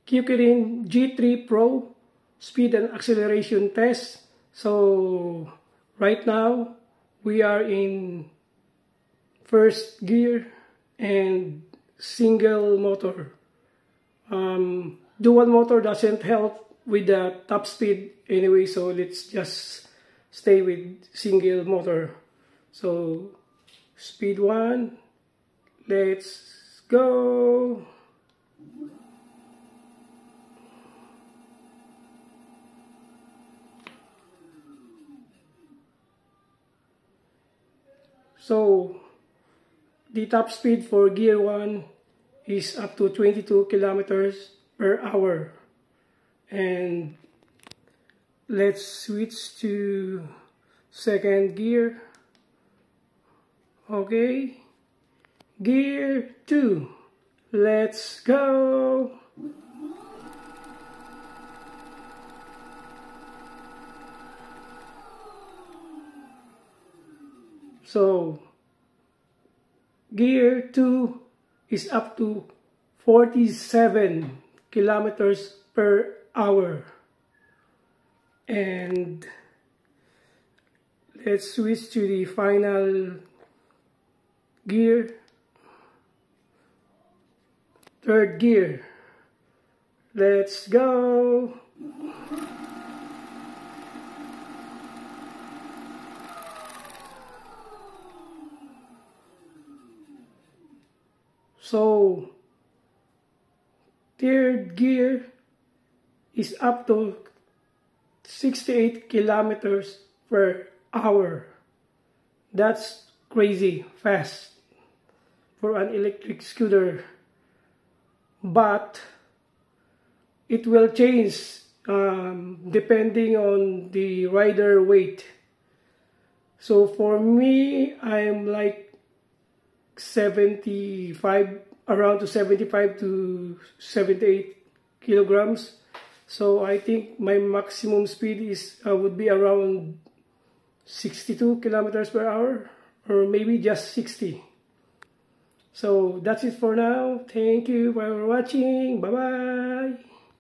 Qkirin G3 Pro speed and acceleration test. So right now we are in first gear and single motor. Dual motor doesn't help with the top speed anyway, so let's just stay with single motor. So speed 1, let's go. So the top speed for gear 1 is up to 22 kilometers per hour. And let's switch to second gear. Okay, gear 2, let's go. So gear 2 is up to 47 kilometers per hour. And let's switch to the final gear, third gear. Let's go. So third gear is up to 68 kilometers per hour. That's crazy fast for an electric scooter. But it will change depending on the rider weight. So for me, I'm like 75, around to 75 to 78 kilograms. So I think my maximum speed is would be around 62 kilometers per hour, or maybe just 60. So that's it for now. Thank you for watching. Bye bye.